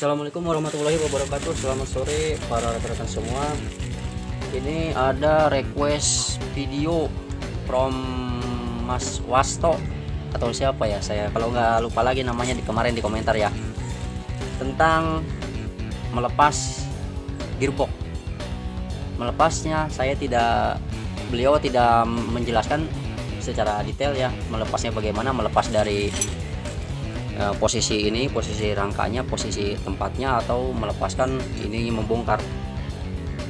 Assalamualaikum warahmatullahi wabarakatuh. Selamat sore para rekan-rekan semua. Ini ada request video from Mas Wasto atau siapa ya, saya kalau nggak lupa lagi namanya kemarin di komentar ya, tentang melepas gearbox. Melepasnya beliau tidak menjelaskan secara detail ya, melepasnya bagaimana, melepas dari posisi ini, posisi rangkanya, posisi tempatnya, atau melepaskan ini membongkar.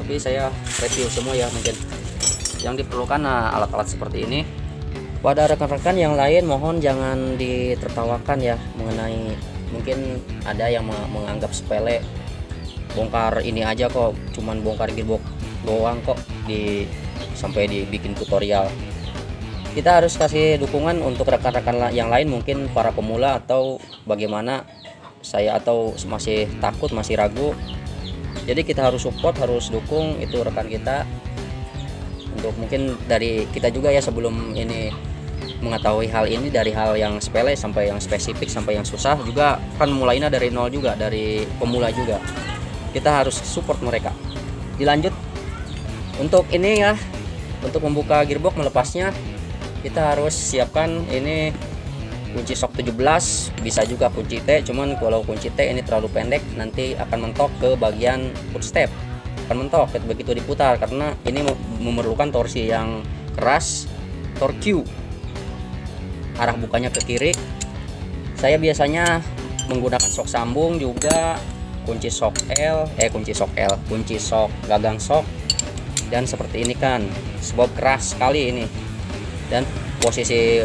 Tapi saya review semua ya, mungkin yang diperlukan alat-alat seperti ini. Pada rekan-rekan yang lain mohon jangan ditertawakan ya, mengenai mungkin ada yang menganggap sepele, bongkar ini aja kok, cuman bongkar gearbox doang kok sampai dibikin tutorial. Kita harus kasih dukungan untuk rekan-rekan yang lain, mungkin para pemula atau bagaimana saya, atau masih takut, masih ragu. Jadi kita harus support, harus dukung itu rekan kita. Untuk mungkin dari kita juga ya, sebelum ini mengetahui hal ini, dari hal yang sepele sampai yang spesifik sampai yang susah juga, kan mulainya dari nol juga, dari pemula juga. Kita harus support mereka. Dilanjut untuk ini ya, untuk membuka gearbox, melepasnya kita harus siapkan ini kunci sok 17, bisa juga kunci T, cuman kalau kunci T ini terlalu pendek, nanti akan mentok ke bagian footstep, akan mentok begitu diputar, karena ini memerlukan torsi yang keras, torque arah bukanya ke kiri. Saya biasanya menggunakan sok sambung juga, kunci sok gagang sok, dan seperti ini kan, sebab keras sekali ini. Dan posisi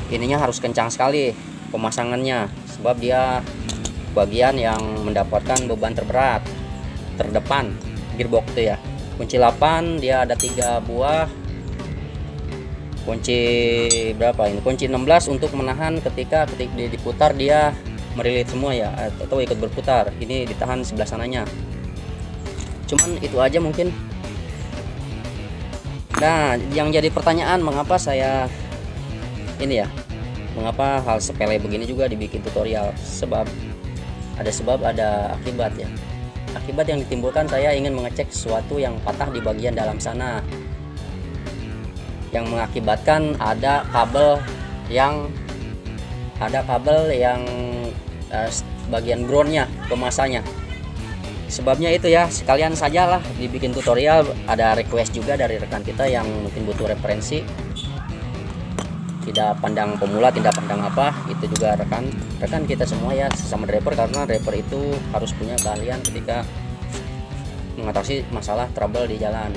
ininya harus kencang sekali pemasangannya, sebab dia bagian yang mendapatkan beban terdepan gearbox itu ya. Kunci 8 dia ada 3 buah, kunci berapa ini, kunci 16 untuk menahan ketika dia diputar dia merilit semua ya, atau ikut berputar, ini ditahan sebelah sananya. Cuman itu aja mungkin. Nah, yang jadi pertanyaan, mengapa saya ini ya, mengapa hal sepele begini juga dibikin tutorial? Ada akibat ya. Akibat yang ditimbulkan, saya ingin mengecek sesuatu yang patah di bagian dalam sana, yang mengakibatkan ada kabel yang bagian groundnya, pemasanya. Sebabnya itu ya, sekalian sajalah dibikin tutorial. Ada request juga dari rekan kita yang mungkin butuh referensi, tidak pandang pemula, tidak pandang apa, itu juga rekan kita semua ya, sesama driver, karena driver itu harus punya keahlian ketika mengatasi masalah trouble di jalan.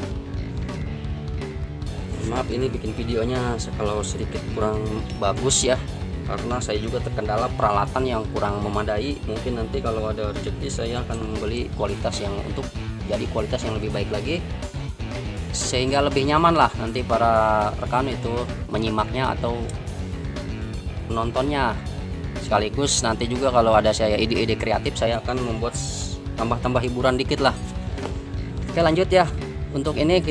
Maaf ini bikin videonya kalau sedikit kurang bagus ya, karena saya juga terkendala peralatan yang kurang memadai. Mungkin nanti kalau ada rezeki saya akan membeli kualitas yang lebih baik lagi, sehingga lebih nyaman lah nanti para rekan itu menyimaknya atau menontonnya. Sekaligus nanti juga kalau ada saya ide-ide kreatif, saya akan membuat tambah hiburan dikit lah. Oke, lanjut ya. Untuk ini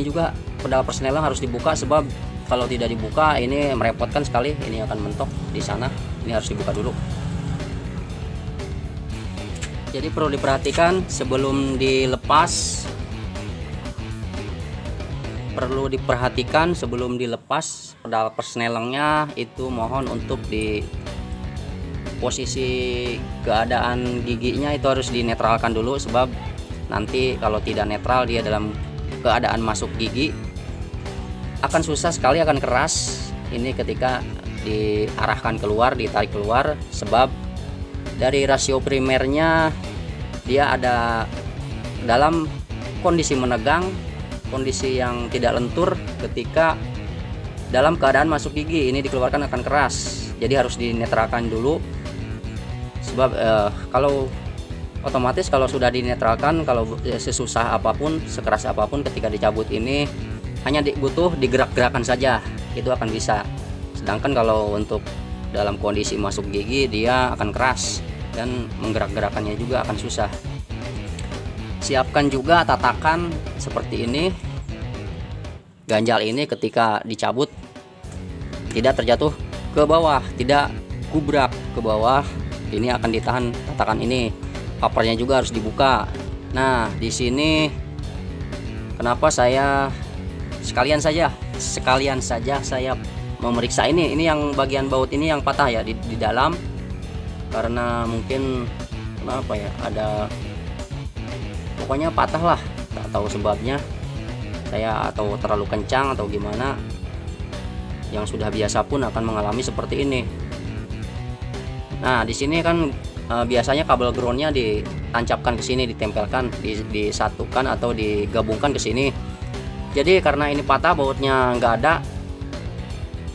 juga pedal persneling harus dibuka, sebab kalau tidak dibuka ini merepotkan sekali, ini akan mentok di sana. Ini harus dibuka dulu. Jadi perlu diperhatikan sebelum dilepas, pedal persnelingnya itu mohon untuk di posisi keadaan giginya itu harus dinetralkan dulu, sebab nanti kalau tidak netral, dia dalam keadaan masuk gigi akan susah sekali, akan keras ini ketika diarahkan keluar, ditarik keluar, sebab dari rasio primernya dia ada dalam kondisi menegang, kondisi yang tidak lentur. Ketika dalam keadaan masuk gigi ini dikeluarkan akan keras, jadi harus dinetralkan dulu, sebab kalau otomatis kalau sudah dinetralkan, kalau sesusah apapun, sekeras apapun, ketika dicabut ini hanya butuh digerak-gerakan saja, itu akan bisa. Sedangkan kalau untuk dalam kondisi masuk gigi, dia akan keras dan menggerak-gerakannya juga akan susah. Siapkan juga tatakan seperti ini, ganjal ini ketika dicabut tidak terjatuh ke bawah, tidak gubrak ke bawah, ini akan ditahan tatakan ini. covernya juga harus dibuka. Nah, di sini kenapa saya sekalian saja saya memeriksa ini yang bagian baut ini yang patah ya di dalam, karena mungkin kenapa ya, ada pokoknya patah lah, tak tahu sebabnya saya atau terlalu kencang atau gimana. Yang sudah biasa pun akan mengalami seperti ini. Nah, di sini kan biasanya kabel groundnya ditancapkan ke sini, ditempelkan, disatukan atau digabungkan ke sini. Jadi karena ini patah, bautnya nggak ada,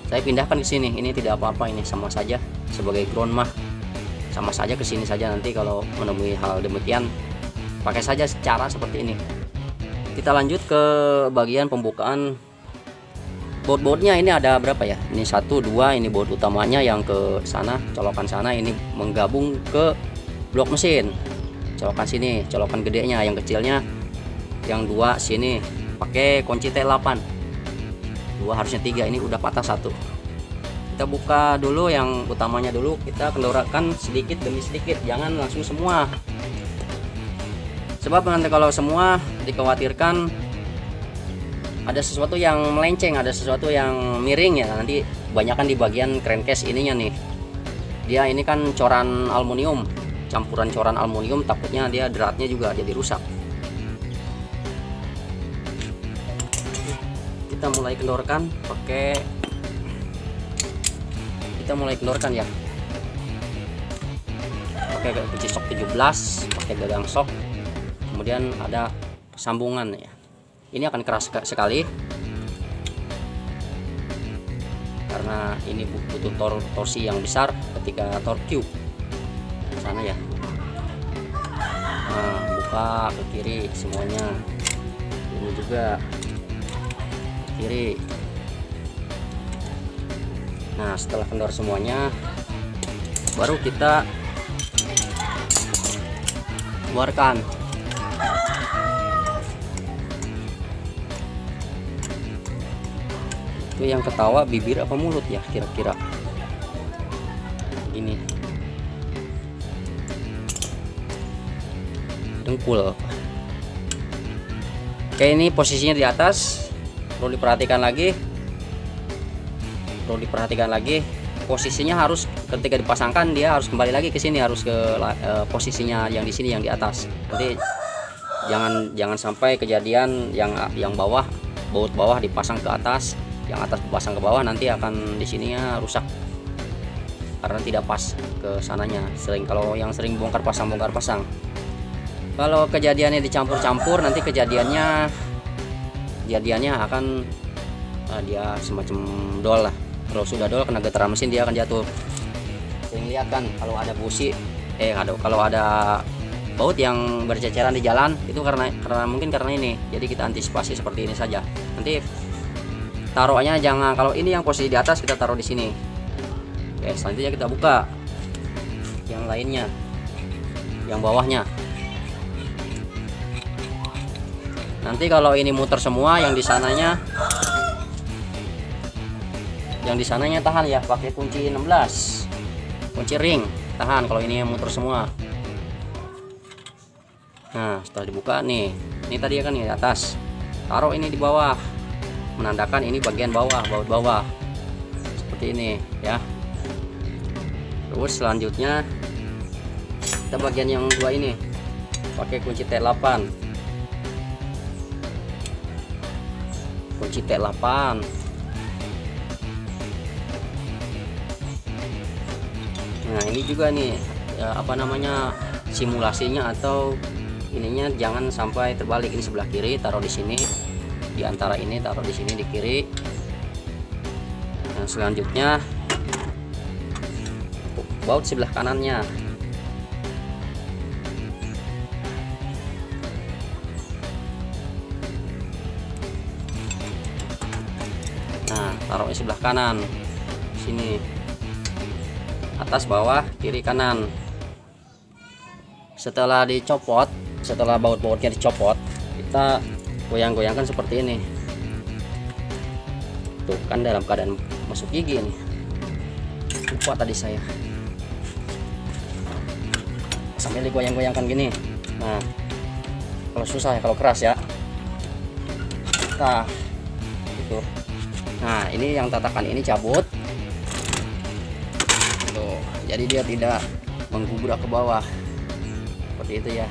saya pindahkan ke sini. Ini tidak apa-apa, ini sama saja sebagai ground mah, sama saja ke sini saja. Nanti kalau menemui hal demikian, pakai saja cara seperti ini. Kita lanjut ke bagian pembukaan baut-bautnya. Ini ada berapa ya? Ini 1, 2, ini baut utamanya yang ke sana, colokan sana, ini menggabung ke blok mesin. Colokan sini, colokan gedenya, yang kecilnya yang 2 sini pakai kunci T8. 2 harusnya 3, ini udah patah 1. Kita buka dulu yang utamanya dulu, kita kendorkan sedikit demi sedikit, jangan langsung semua. Sebab nanti kalau semua dikhawatirkan ada sesuatu yang melenceng, ada sesuatu yang miring ya, nanti kebanyakan di bagian crankcase ininya nih. Dia ini kan coran aluminium, campuran coran aluminium, takutnya dia dratnya juga jadi rusak. Kita mulai kendorkan ya, pakai kunci sok 17, pakai gagang sok, kemudian ada sambungan ya. Ini akan keras sekali karena ini butuh torsi yang besar ketika torque sana ya. Nah, buka ke kiri semuanya, ini juga ke kiri. Nah, setelah kendor semuanya, baru kita keluarkan. Itu yang ketawa bibir apa mulut ya kira-kira? Ini dengkul. Oke, ini posisinya di atas, perlu diperhatikan lagi. Posisinya harus ketika dipasangkan dia harus kembali lagi ke sini, harus ke posisinya yang di sini, yang di atas. Nanti jangan sampai kejadian yang bawah, baut bawah dipasang ke atas, yang atas dipasang ke bawah, nanti akan di sininya rusak karena tidak pas ke sananya. Kalau yang sering bongkar pasang, kalau kejadiannya dicampur-campur, nanti kejadiannya akan dia semacam dol lah. Kalau sudah dol, kena getaran mesin, dia akan jatuh. Sering lihat kan kalau ada busi, kalau ada baut yang berceceran di jalan, itu karena mungkin karena ini. Jadi kita antisipasi seperti ini saja. Nanti taruhnya jangan, kalau ini yang posisi di atas kita taruh di sini. Oke, selanjutnya kita buka yang lainnya, yang bawahnya. Nanti kalau ini muter semua, yang di sananya tahan ya, pakai kunci 16, kunci ring tahan kalau ini yang muter semua. Nah, setelah dibuka nih, ini tadi kan di atas, taruh ini di bawah, menandakan ini bagian bawah, baut bawah seperti ini ya. Terus selanjutnya kita bagian yang 2 ini pakai kunci T8, Nah, ini juga nih ya, simulasinya atau ininya jangan sampai terbalik. Ini sebelah kiri, taruh di sini, di antara ini taruh di sini di kiri. Yang selanjutnya baut sebelah kanannya. Nah, taruh di sebelah kanan sini, atas bawah kiri kanan. Setelah baut-bautnya dicopot, kita goyang-goyangkan seperti ini. Tuh kan dalam keadaan masuk gigi ini. Lupa tadi saya sambil digoyang-goyangkan gini. Nah, kalau susah ya, kalau keras ya. Nah, gitu. Nah, ini yang tatakan ini cabut. Tuh, jadi dia tidak menggubrak ke bawah. Seperti itu ya.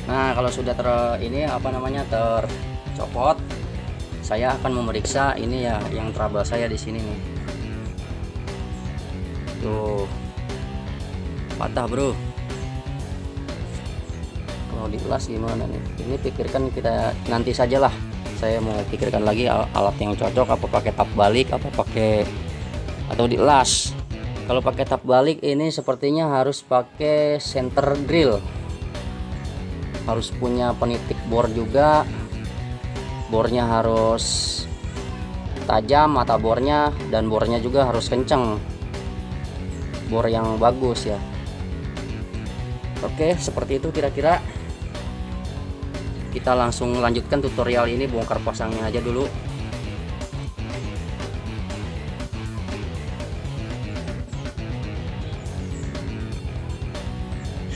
Nah, kalau sudah tercopot, saya akan memeriksa ini ya, yang trouble saya di sini nih. Tuh, patah bro. Kalau diulas gimana nih? Ini pikirkan kita nanti sajalah. Saya mau pikirkan lagi alat yang cocok, apa pakai tap balik, apa pakai atau diulas. Kalau pakai tap balik ini sepertinya harus pakai center drill. Harus punya penitik bor juga. Bornya harus tajam, mata bornya, dan bornya juga harus kenceng. Bor yang bagus ya. Oke, seperti itu kira-kira. Kita langsung lanjutkan tutorial ini, bongkar pasangnya aja dulu.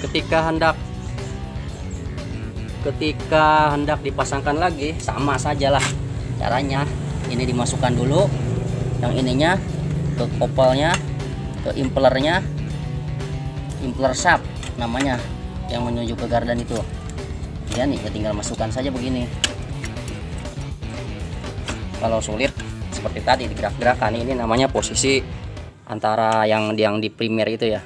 Ketika hendak dipasangkan lagi, sama sajalah caranya. Ini dimasukkan dulu yang ininya ke kopelnya, ke impellernya, impeller shaft namanya, yang menuju ke gardan itu ya. Nih, ya tinggal masukkan saja begini. Kalau sulit seperti tadi digerak-gerakan. Ini namanya posisi antara yang di primer itu ya,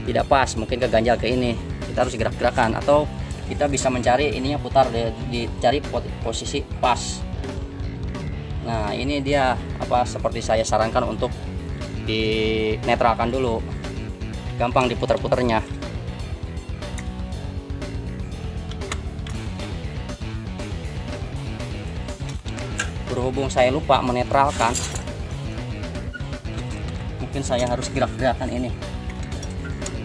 tidak pas, mungkin keganjal ke ini. Kita harus gerak-gerakan, atau kita bisa mencari ininya putar, dicari posisi pas. Nah, ini dia seperti saya sarankan untuk dinetralkan dulu, gampang diputar-putarnya. Berhubung saya lupa menetralkan, mungkin saya harus gerak-gerakan ini,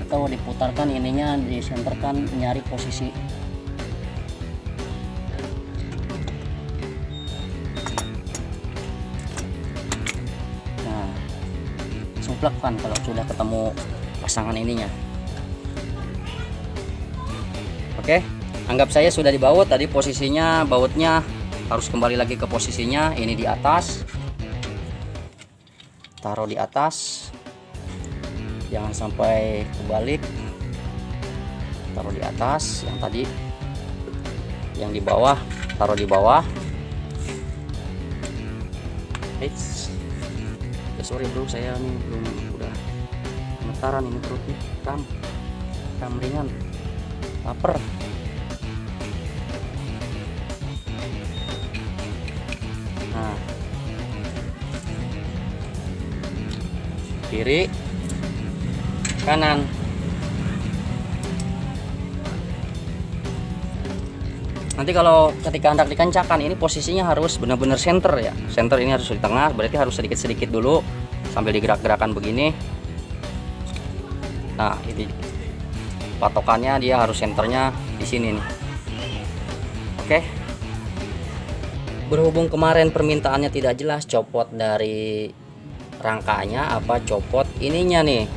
atau diputarkan ininya, disenterkan, nyari posisi. Nah, suplekkan kalau sudah ketemu pasangan ininya. Oke, anggap saya sudah dibaut. Tadi posisinya bautnya harus kembali lagi ke posisinya. Ini di atas, taruh di atas, jangan sampai kebalik. Taruh di atas, yang tadi yang di bawah taruh di bawah. Sorry bro, saya nih belum, udah gemetaran ini perut nih, kram ringan, lapar. Nah, kiri, kanan. Nanti kalau ketika hendak dikencakan, ini posisinya harus benar-benar center ya. Center ini harus di tengah, berarti harus sedikit-sedikit dulu sambil digerak-gerakan begini. Nah, ini patokannya, dia harus senternya di sini nih. Oke. Berhubung kemarin permintaannya tidak jelas, copot dari rangkanya apa copot ininya nih.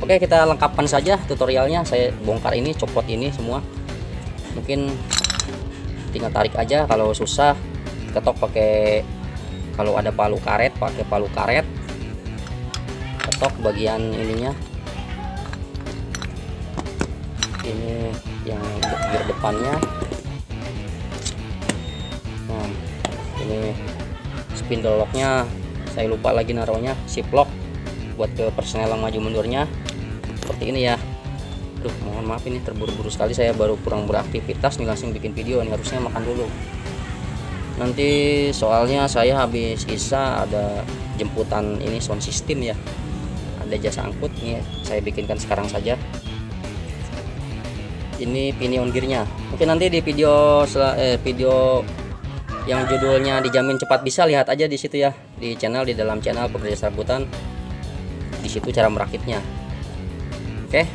Oke, kita lengkapkan saja tutorialnya. Saya bongkar ini, copot ini semua. Mungkin tinggal tarik aja, kalau susah ketok pakai, kalau ada palu karet pakai palu karet, ketok bagian ininya. Ini yang gear depannya. Nah, ini spindle locknya saya lupa lagi naruhnya, zip lock buat ke persneling maju mundurnya. Seperti ini ya. Duh, mohon maaf ini terburu-buru sekali, saya baru kurang beraktivitas nih, langsung bikin video nih, harusnya makan dulu. Nanti soalnya saya habis isa ada jemputan ini sound system ya, ada jasa angkut nih, saya bikinkan sekarang saja. Ini pinion gearnya, mungkin nanti di video yang judulnya dijamin cepat bisa, lihat aja di situ ya, di dalam channel Pekerja Serabutan. Di situ cara merakitnya. Oke,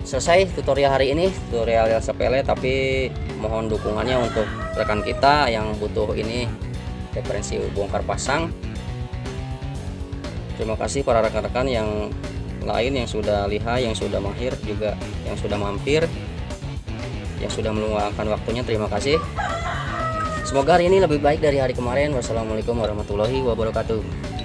selesai tutorial hari ini, tutorial yang sepele tapi mohon dukungannya untuk rekan kita yang butuh ini referensi bongkar pasang. Terima kasih para rekan-rekan yang lain yang sudah lihai, yang sudah mahir juga, yang sudah mampir, yang sudah meluangkan waktunya. Terima kasih. Semoga hari ini lebih baik dari hari kemarin. Wassalamualaikum warahmatullahi wabarakatuh.